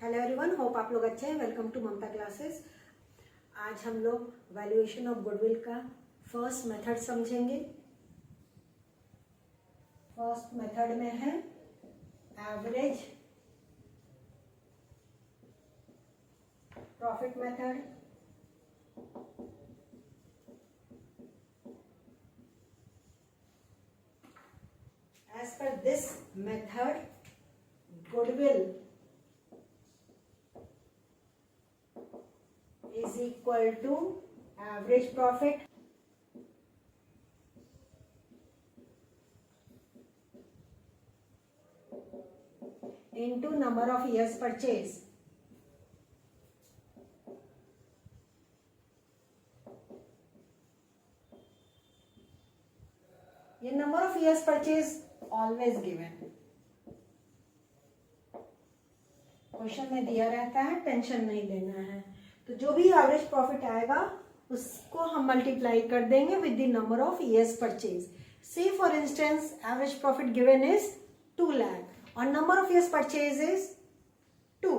Hello everyone, hope आप लोग अच्छे हैं। Welcome to Mamta classes. आज हम लोग वैल्यूएशन ऑफ गुडविल का फर्स्ट मेथड समझेंगे। फर्स्ट मेथड में है average profit method. As per this method goodwill is equal to average profit into number of years purchase. ये number of years purchase always given, question में दिया रहता है, tension नहीं लेना है। तो जो भी एवरेज प्रॉफिट आएगा उसको हम मल्टीप्लाई कर देंगे with the number of years purchase. Say for instance average profit given is 2 lakh और number of years purchase is 2,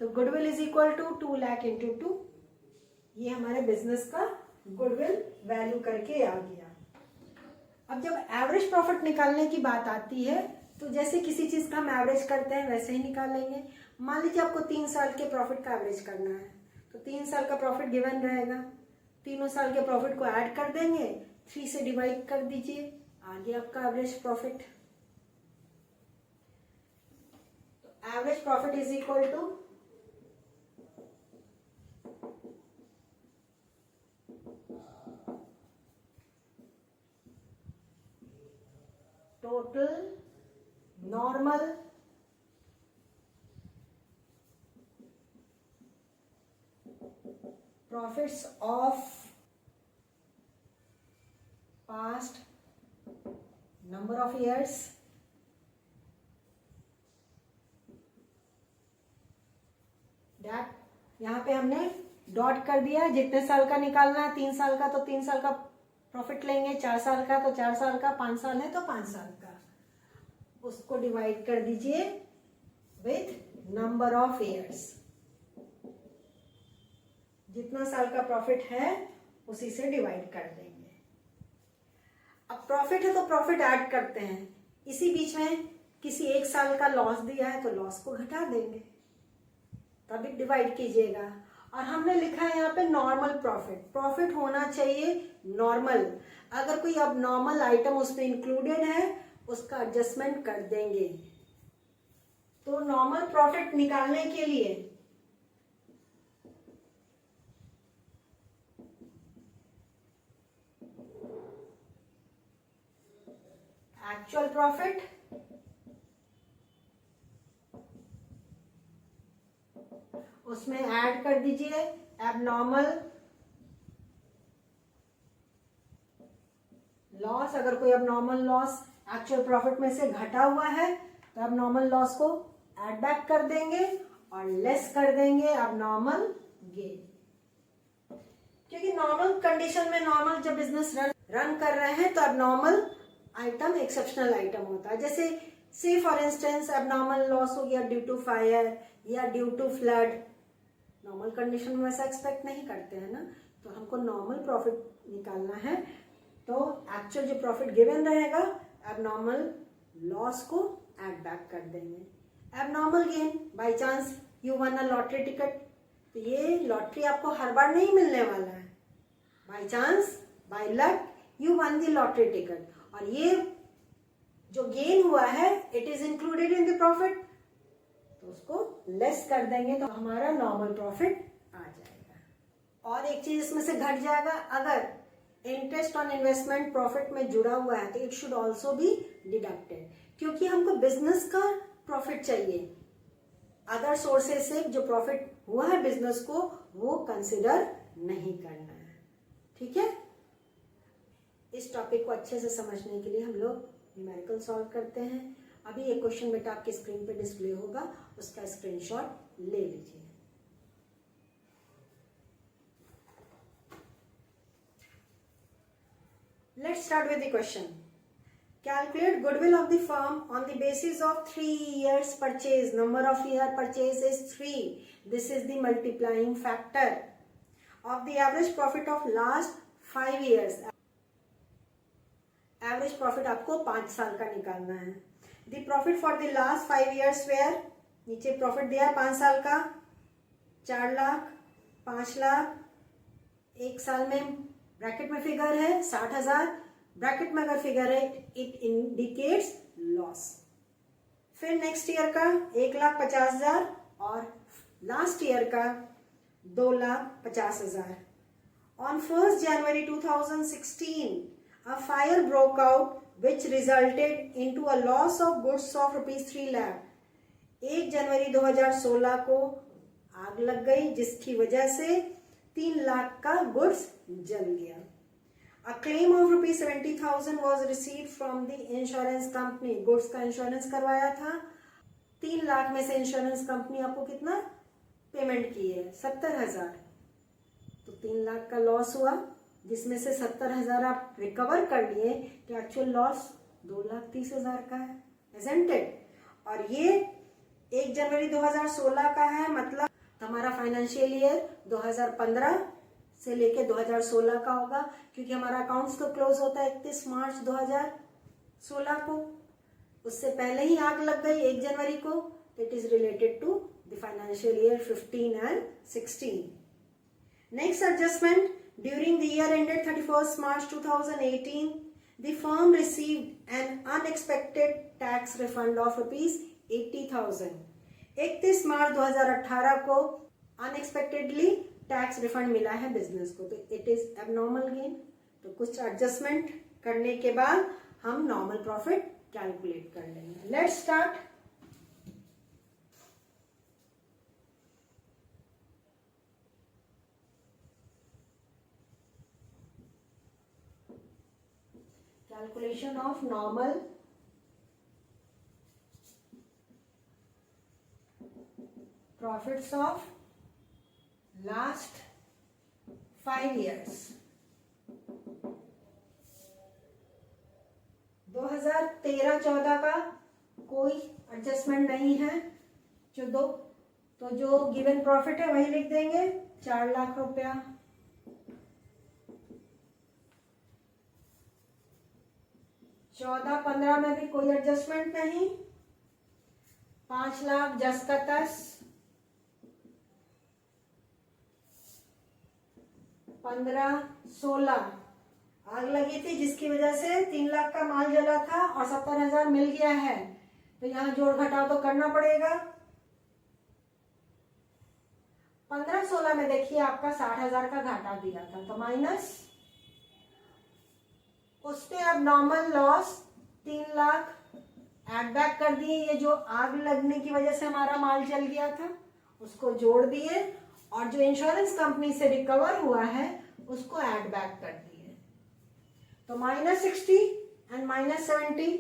तो goodwill is equal to 2 lakh into 2। ये हमारे बिजनेस का गुडविल वैल्यू करके आ गया। अब जब एवरेज प्रॉफिट निकालने की बात आती है तो जैसे किसी चीज का हम एवरेज करते हैं वैसे ही निकालेंगे। मान लीजिए आपको 3 साल के प्रॉफिट का एवरेज करना है, तो 3 साल का प्रॉफिट गिवन रहेगा, तीनों साल के प्रॉफिट को ऐड कर देंगे, 3 से डिवाइड कर दीजिए, आ गया आपका एवरेज प्रॉफिट। तो average profit is equal to total normal profits of past number of years that यहाँ पे हमने डॉट कर दिया। जितने साल का निकालना है, 3 साल का तो 3 साल का प्रॉफिट लेंगे, 4 साल का तो 4 साल का, 5 साल है तो 5 साल का, उसको डिवाइड कर दीजिए विथ नंबर ऑफ ईयर्स। जितना साल का प्रॉफिट है उसी से डिवाइड कर देंगे। अब प्रॉफिट है तो प्रॉफिट ऐड करते हैं, इसी बीच में किसी एक साल का लॉस दिया है तो लॉस को घटा देंगे, तभी डिवाइड कीजिएगा। और हमने लिखा है यहाँ पे नॉर्मल प्रॉफिट। प्रॉफिट होना चाहिए नॉर्मल, अगर कोई अब नॉर्मल आइटम उसमें इंक्लूडेड है उसका एडजस्टमेंट कर देंगे। तो नॉर्मल प्रॉफिट निकालने के लिए एक्चुअल प्रॉफिट उसमें ऐड कर दीजिए एबनॉर्मल लॉस। अगर कोई एबनॉर्मल लॉस एक्चुअल प्रॉफिट में से घटा हुआ है तो एबनॉर्मल लॉस को ऐड बैक कर देंगे और लेस कर देंगे एबनॉर्मल गेन। क्योंकि नॉर्मल कंडीशन में, नॉर्मल जब बिजनेस रन कर रहे हैं तो एबनॉर्मल आइटम एक्सेप्शनल आइटम होता है। जैसे से फॉर इंस्टेंस एबनॉर्मल लॉस हो गया ड्यू टू फायर या due to flood. Normal condition में वैसा एक्सपेक्ट नहीं करते हैं ना, तो हमको नॉर्मल प्रॉफिट निकालना है। तो एक्चुअल जो प्रॉफिट गिवन रहेगा एबनॉर्मल लॉस को ऐड बैक कर देंगे। Abnormal gain, by chance you one a lottery ticket, तो ये लॉटरी आपको हर बार नहीं मिलने वाला है। By chance, by luck you one the lottery ticket, और ये जो गेन हुआ है it is included in the profit, तो उसको लेस कर देंगे तो हमारा नॉर्मल प्रॉफिट आ जाएगा। और एक चीज इसमें से घट जाएगा, अगर इंटरेस्ट ऑन इन्वेस्टमेंट प्रॉफिट में जुड़ा हुआ है तो it should also be deducted, क्योंकि हमको बिजनेस का प्रॉफिट चाहिए। अदर सोर्सेज से जो प्रॉफिट हुआ है बिजनेस को वो कंसिडर नहीं करना है। ठीक है, इस टॉपिक को अच्छे से समझने के लिए हम लोग न्यूमेरिकल सॉल्व करते हैं। अभी एक क्वेश्चन बेटा आपकी स्क्रीन पे डिस्प्ले होगा, उसका स्क्रीनशॉट ले लीजिए। Let's start with the question. Calculate goodwill of the firm on the basis of 3 years purchase. Number of year purchase is 3. This is the multiplying factor of the average profit of last 5 years. Average profit आपको 5 साल का निकालना है. The profit for the last 5 years where नीचे profit दिया है 5 साल का 4 लाख, 5 लाख, 1 साल में ब्रैकेट में फिगर है 60,000, ब्रैकेट में अगर फिगर है इट इंडिकेट्स लॉस. फिर नेक्स्ट ईयर का 1,50,000 और लास्ट ईयर का 2,50,000. On 1st January 2016, a fire broke out which resulted into a loss of goods of rupees 3 lakh. 1 जनवरी 2016 को आग लग गई जिसकी वजह से 3 लाख का गुड्स जल गया. A claim of rupees 70,000 was received from the insurance company. Goods का इंश्योरेंस करवाया था. 3 लाख में से इंश्योरेंस कंपनी आपको कितना पेमेंट की है 70,000. तो 3 लाख का लॉस हुआ जिसमें से 70,000 आप रिकवर कर लिए. तो एक्चुअल लॉस 2,30,000 का है. Isn't it? और ये 1 जनवरी 2016 का है. मतलब हमारा फाइनेंशियल ईयर 2015 से लेके 2016 का होगा क्योंकि हमारा अकाउंट्स तो क्लोज होता है 31 मार्च 2016 को. उससे पहले ही आग लग गई 1 जनवरी को. It is related to the financial year 15 and 16. Next adjustment. During the year ended 31 March 2018 the firm received an unexpected tax refund of rupees 80,000. 31 March 2018 को अनएक्सपेक्टेडली टैक्स रिफंड मिला है बिजनेस को. तो इट इज एबनॉर्मल गेन. तो कुछ adjustment करने के बाद हम नॉर्मल प्रॉफिट कैलकुलेट कर लेंगे. Let's start. Calculation of normal profits of last 5 years. 2013-14 का कोई एडजस्टमेंट नहीं है. जो गिवन प्रॉफिट है वही लिख देंगे 4 लाख रुपया. 14-15 में भी कोई एडजस्टमेंट नहीं. 5 लाख जस का तस. 15-16 आग लगी थी जिसकी वजह से 3 लाख का माल जला था और 70,000 मिल गया है. तो यहाँ जोड़ घटाव तो करना पड़ेगा. 15-16 में देखिए आपका 60,000 का घाटा दिया था तो माइनस उस पे अब normal loss 3 lakh add back कर दिए. ये जो आग लगने की वजह से हमारा माल जल गया था उसको जोड़ दिए और जो इंश्योरेंस कंपनी से रिकवर हुआ है उसको ऐड बैक कर दिए. तो -60 एंड -70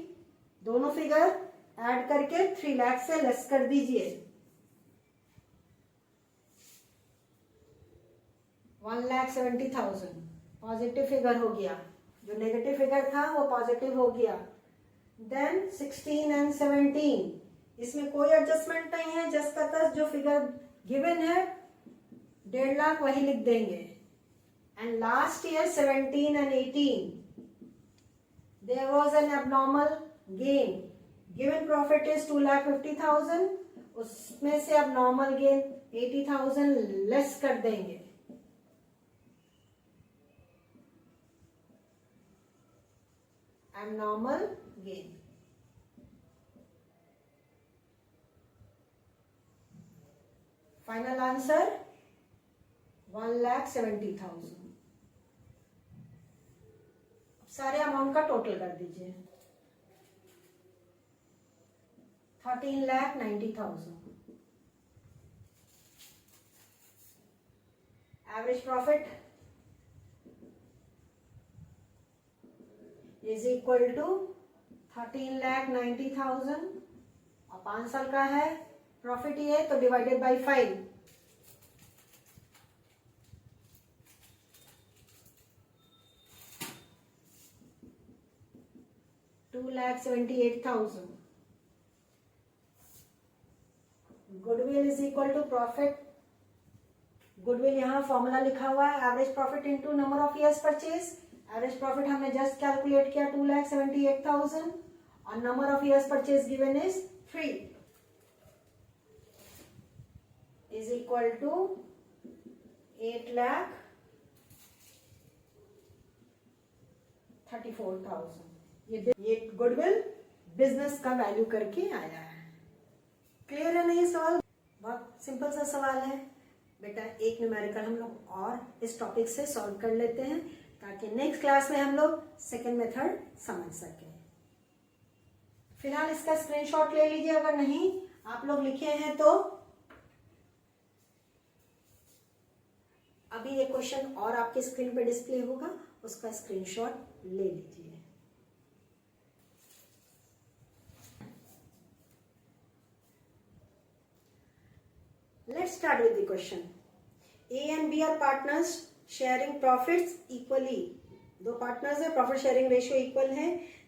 दोनों फिगर ऐड करके 3 लाख से लेस कर दीजिए. 1,70,000 पॉजिटिव फिगर हो गया. जो नेगेटिव फिगर था वो पॉजिटिव हो गया. देन 16 एंड 17 इसमें कोई एडजस्टमेंट नहीं है. जस्ट का तस जो फिगर गिवन है 1.5 लाख वही लिख देंगे. And last year 17 and 18 there was an abnormal gain. Given profit is 2,50,000. उसमें से अब नॉर्मल गेन 80,000 लेस कर देंगे. abnormal gain. Final answer 1,70,000. सारे अमाउंट का टोटल कर दीजिए. 13,90,000. Average profit is equal to 13,90,000 और 5 साल का है प्रॉफिट ये तो divided by 5. 2,78,000. Goodwill is equal to profit. Goodwill यहाँ फॉर्मूला लिखा हुआ है average profit into number of years purchase. Average profit हमने जस्ट कैलकुलेट किया 2,78,000 और number of years purchase given is 3 is equal to 8,34,000. ये गुडविल बिजनेस का value करके आया है. क्लियर है ना ये सवाल? बहुत सिंपल सा सवाल है बेटा. एक न्यूमेरिकल हम लोग और इस टॉपिक से सॉल्व कर लेते हैं ताकि नेक्स्ट क्लास में हम लोग सेकेंड मेथड समझ सकें. फिलहाल इसका स्क्रीनशॉट ले लीजिए. अगर नहीं आप लोग लिखे हैं तो अभी ये क्वेश्चन और आपके स्क्रीन पे डिस्प्ले होगा, उसका स्क्रीनशॉट ले लीजिए. Let's start with the question. A and B are partners sharing profits equally. दो पार्टनर्स है, प्रॉफिट शेयरिंग रेशियो इक्वल है.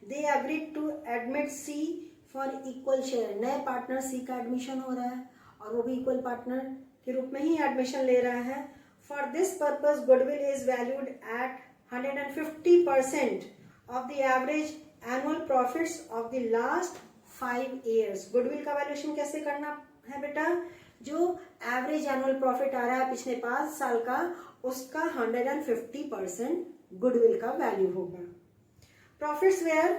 They agreed to admit C for equal share. नए पार्टनर C का एडमिशन हो रहा है और वो भी इक्वल पार्टनर के रूप में ही एडमिशन ले रहा है. For this purpose, goodwill is valued at 150% of the average annual profits of the last 5 years. Goodwill का वैल्यूएशन कैसे करना है बेटा? जो एवरेज एनुअल प्रॉफिट आ रहा है पिछले 5 साल का, उसका 150% गुडविल का वैल्यू होगा. प्रॉफिट्स वेयर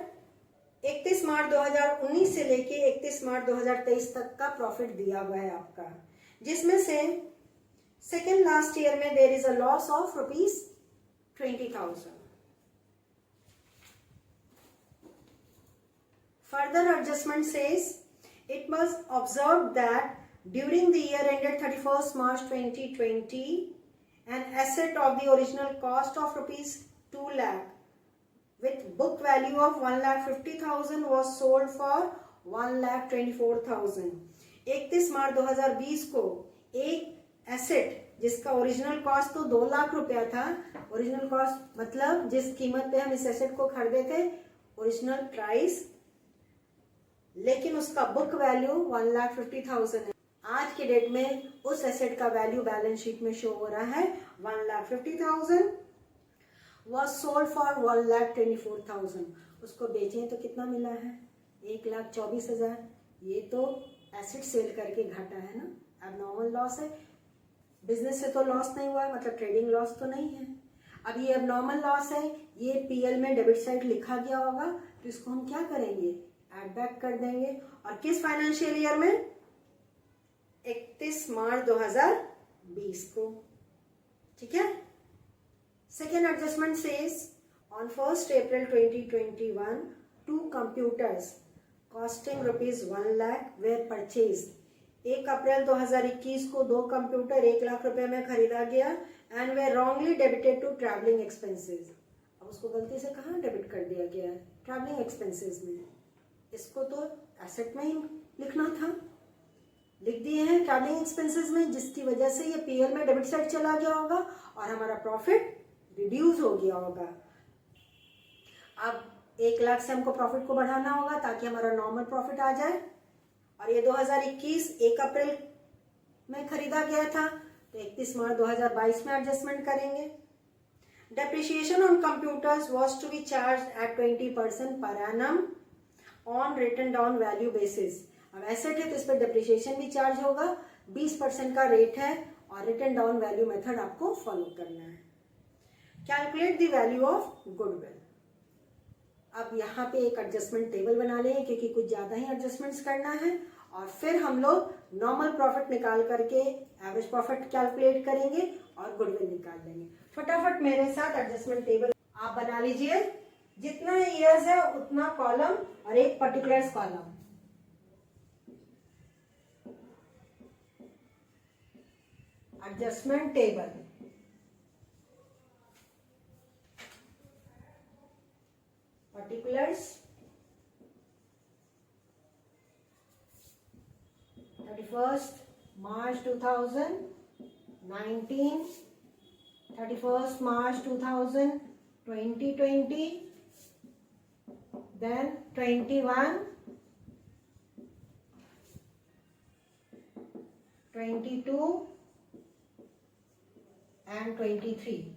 31 मार्च 2019 से लेके 31 मार्च 2023 तक का प्रॉफिट दिया हुआ है आपका, जिसमें से सेकेंड लास्ट ईयर में there is a loss of ₹20,000. Further adjustment says it was observed that during the year ended 31st March 2020, an asset of the original cost of ₹2 lakh with book value of 1,50,000 was sold for 1,24,000. 31 March 2020 को एक asset जिसका original cost तो 2 लाख रुपया था, original cost मतलब जिस कीमत पे हम इस एसेट को खरीदे थे, ओरिजिनल प्राइस, लेकिन उसका बुक वैल्यू 1,50,000 है. आज के डेट में उस एसेट का वैल्यू बैलेंस शीट में शो हो रहा है 1,50,000 was sold for 1,24,000. उसको बेचे तो कितना मिला है? 1,24,000. ये तो एसेट सेल करके घाटा है ना, अब नॉर्मल लॉस है. बिजनेस से तो लॉस नहीं हुआ, मतलब ट्रेडिंग लॉस तो नहीं है. अब ये अब नॉर्मल लॉस है, ये पीएल में डेबिट साइड लिखा गया होगा, तो इसको हम क्या करेंगे? एड बैक कर देंगे. और किस फाइनेंशियल ईयर में? 31 मार्च 2020 को. ठीक है. Second adjustment says on 1st April 2021 2 computers costing ₹1 lakh were purchased. 1 अप्रैल 2021 को 2 कंप्यूटर 1 लाख रुपए में खरीदा गया एंड वे wrongly debited to travelling expenses. अब उसको गलती से कहाँ डेबिट कर दिया गया है? ट्रैवलिंग एक्सपेंसेस में. इसको तो एसेट में ही लिखना था, लिख दिए हैं ट्रैवलिंग एक्सपेंसेस में, जिसकी वजह से ये पीएल में डेबिट साइड चला गया होगा और हमारा प्रॉफिट रिड्यूस हो गया होगा. अब 1 लाख से हमको प्रॉफिट को बढ़ाना होगा ताकि हमारा नॉर्मल प्रॉफिट आ जाए. और ये 2021 1 अप्रैल में खरीदा गया था, तो 31 मार्च 2022 में एडजस्टमेंट करेंगे. Depreciation on computers was to be charged at 20% per annum on written down value basis. अब एसेट है तो इस पर डेप्रिसिएशन भी चार्ज होगा, 20% का रेट है और रिटन डाउन वैल्यू मेथड आपको फॉलो करना है. Calculate the value of goodwill. अब यहाँ पे एक एडजस्टमेंट टेबल बना लेंगे क्योंकि कुछ ज्यादा ही एडजस्टमेंट्स करना है, और फिर हम लोग नॉर्मल प्रॉफिट निकाल करके एवरेज प्रॉफिट कैलकुलेट करेंगे और गुडविल निकाल देंगे. फटाफट मेरे साथ एडजस्टमेंट टेबल आप बना लीजिए. जितना ईयर्स है उतना कॉलम और एक particulars column. Adjustment table. particulars 31st March 2019, 31st March 2020, then 21, 22 and 23.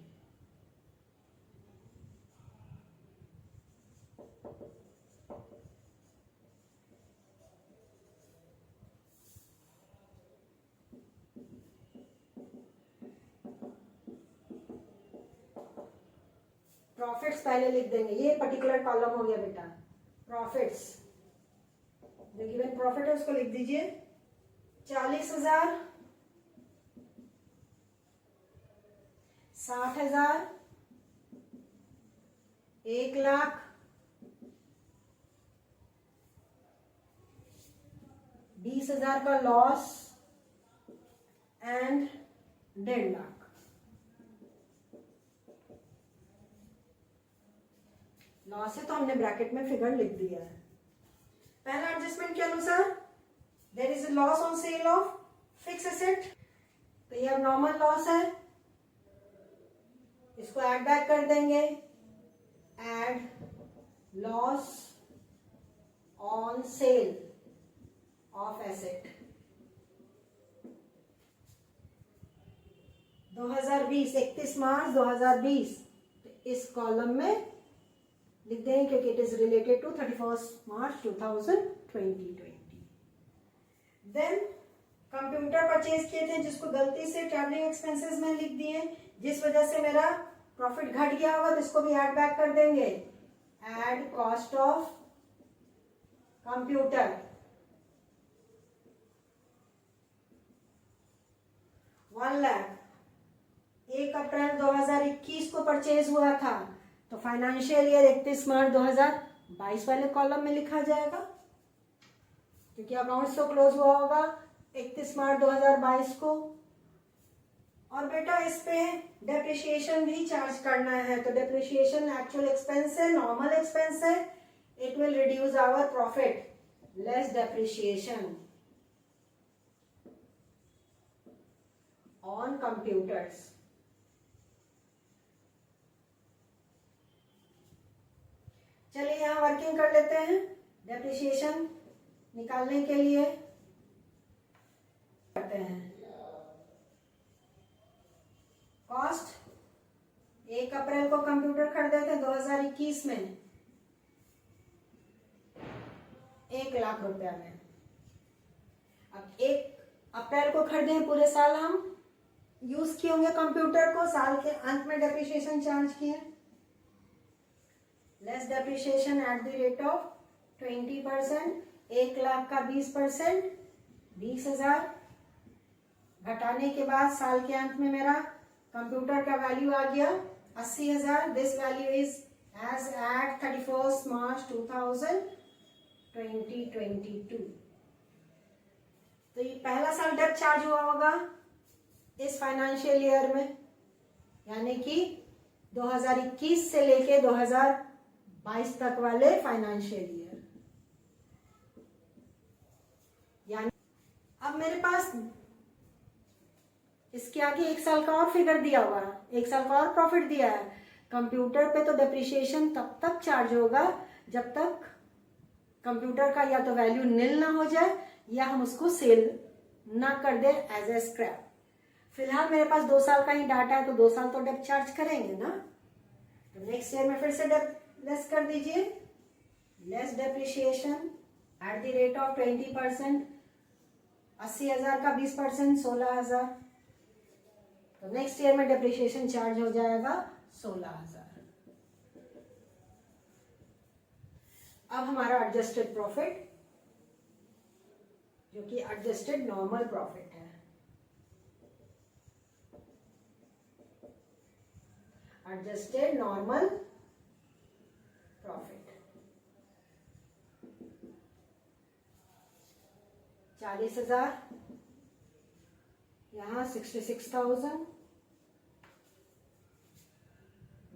Profits पहले लिख देंगे, ये पर्टिकुलर कॉलम हो गया बेटा प्रॉफिट्स। जो गिवन प्रॉफिट है उसको लिख दीजिए 40,000, 60,000, 1,00,000, 20,000 का लॉस एंड 1,50,000। लॉस है तो हमने ब्रैकेट में फिगर लिख दिया है। पहला एडजस्टमेंट के अनुसार there is a loss on sale of fix asset, तो ये अब नॉर्मल लॉस है, इसको ऐड बैक कर देंगे। Add loss on sale of asset 2020, 31 March 2020, इस कॉलम में लिख देंगे क्योंकि it is related to 31 March 2020। Then computer purchase किए थे जिसको गलती से ट्रैवलिंग एक्सपेंसेस में लिख दिए, जिस वजह से मेरा प्रॉफिट घट गया होगा, तो इसको भी ऐड बैक कर देंगे। ऐड कॉस्ट ऑफ कंप्यूटर 1,00,000, 1 अप्रैल 2021 को परचेज हुआ था, तो फाइनेंशियल ईयर 31 मार्च 2022 वाले कॉलम में लिखा जाएगा, क्योंकि अकाउंट्स तो क्लोज हुआ होगा 31 मार्च 2022 को। और बेटा इस पे डेप्रिसिएशन भी चार्ज करना है, तो डेप्रिसिएशन एक्चुअल एक्सपेंस है, नॉर्मल एक्सपेंस है, it will reduce our profit, less depreciation on computers. चलिए यहां वर्किंग कर लेते हैं। डेप्रिसिएशन निकालने के लिए करते हैं कॉस्ट 1 अप्रैल को कंप्यूटर खरीदे थे 2021 में 1,00,000 रुपया में। अब 1 अप्रैल को खरीदे, पूरे साल हम यूज किए होंगे कंप्यूटर को, साल के अंत में डेप्रिसिएशन चार्ज किए। Less depreciation at the rate of 20%, 1,00,000 का 20%, 20,000 घटाने के बाद साल के अंत में मेरा कंप्यूटर का वैल्यू आ गया 80,000। This value is as at 31 March 2022। तो ये पहला साल डेप्ट चार्ज हुआ होगा इस फाइनेंशियल ईयर में, यानी कि 2021 से लेके 2022 तक वाले फाइनेंशियल ईयर। यानी अब मेरे पास इसके आगे 1 साल का और फिगर दिया हुआ है, 1 साल का और प्रॉफिट दिया है। कंप्यूटर पे तो डेप्रिसिएशन तब तक चार्ज होगा जब तक कंप्यूटर का या तो वैल्यू निल ना हो जाए या हम उसको सेल ना कर दे एज ए स्क्रैप। फिलहाल मेरे पास 2 साल का ही डाटा है, तो 2 साल तो डेप्ट चार्ज करेंगे ना। तो नेक्स्ट ईयर में फिर से डेप्ट लेस कर दीजिए, less depreciation at the rate of 20%, 80,000 का 20%, 16,000। तो नेक्स्ट ईयर में डेप्रिसिएशन चार्ज हो जाएगा 16,000। अब हमारा एडजस्टेड प्रॉफिट, जो कि एडजस्टेड नॉर्मल प्रॉफिट है, एडजस्टेड नॉर्मल प्रॉफिट 40,000, यहाँ 66,000,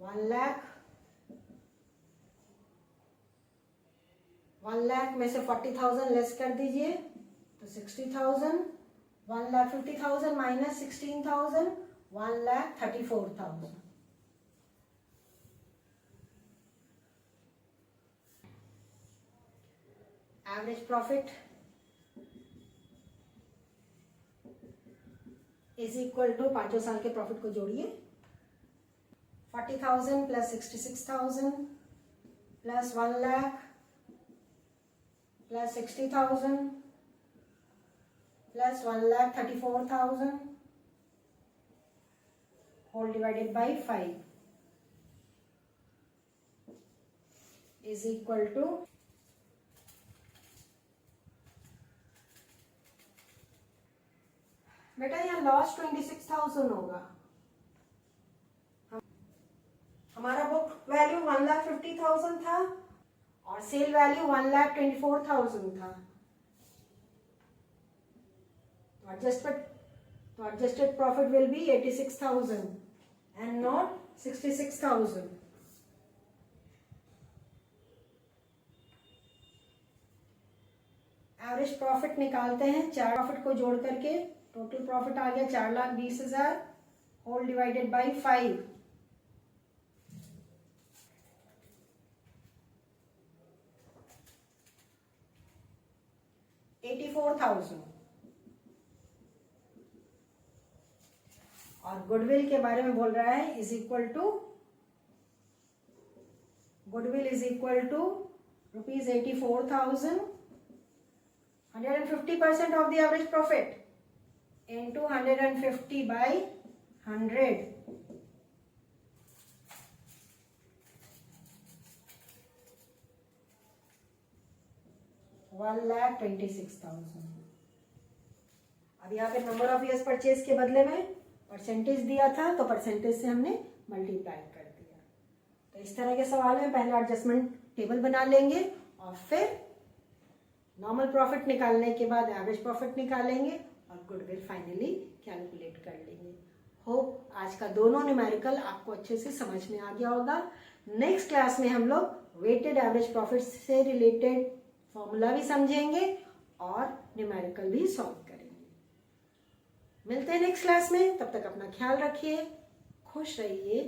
1,00,000, 1,00,000 में से 40,000 लेस कर दीजिए तो 60,000, 1,50,000 minus 16,000, 1,34,000। Average profit is equal to 5 साल के प्रॉफिट को जोड़िए 40,000 plus 66,000 plus 1 lakh plus 60,000 plus 1,34,000 whole divided by 5 is equal to बेटा यहाँ लॉस 26,000 होगा। हमारा बुक वैल्यू 1,50,000 था और सेल वैल्यू 1,24,000 था। तो adjusted profit will be 86,000 and not 66,000. Average profit निकालते हैं, 4 प्रॉफिट को जोड़ करके टोटल प्रॉफिट आ गया 4,20,000 होल डिवाइडेड बाई 5 84,000। और गुडविल के बारे में बोल रहा है is equal to goodwill is equal to rupees 84,000 150% of the average profit into 150 by 100 1,26,000। अब यहाँ पे नंबर ऑफ ईयर्स परचेज के बदले में परसेंटेज दिया था तो परसेंटेज से हमने मल्टीप्लाई कर दिया। तो इस तरह के सवाल में पहले एडजस्टमेंट टेबल बना लेंगे और फिर नॉर्मल प्रॉफिट निकालने के बाद एवरेज प्रॉफिट निकालेंगे और गुडविल फाइनली कैलकुलेट कर लेंगे। होप आज का दोनों न्यूमेरिकल आपको अच्छे से समझ में आ गया होगा। नेक्स्ट क्लास में हम लोग वेटेड एवरेज प्रॉफिट से रिलेटेड फॉर्मूला भी समझेंगे और न्यूमेरिकल भी सॉल्व करेंगे। मिलते हैं नेक्स्ट क्लास में, तब तक अपना ख्याल रखिए, खुश रहिए।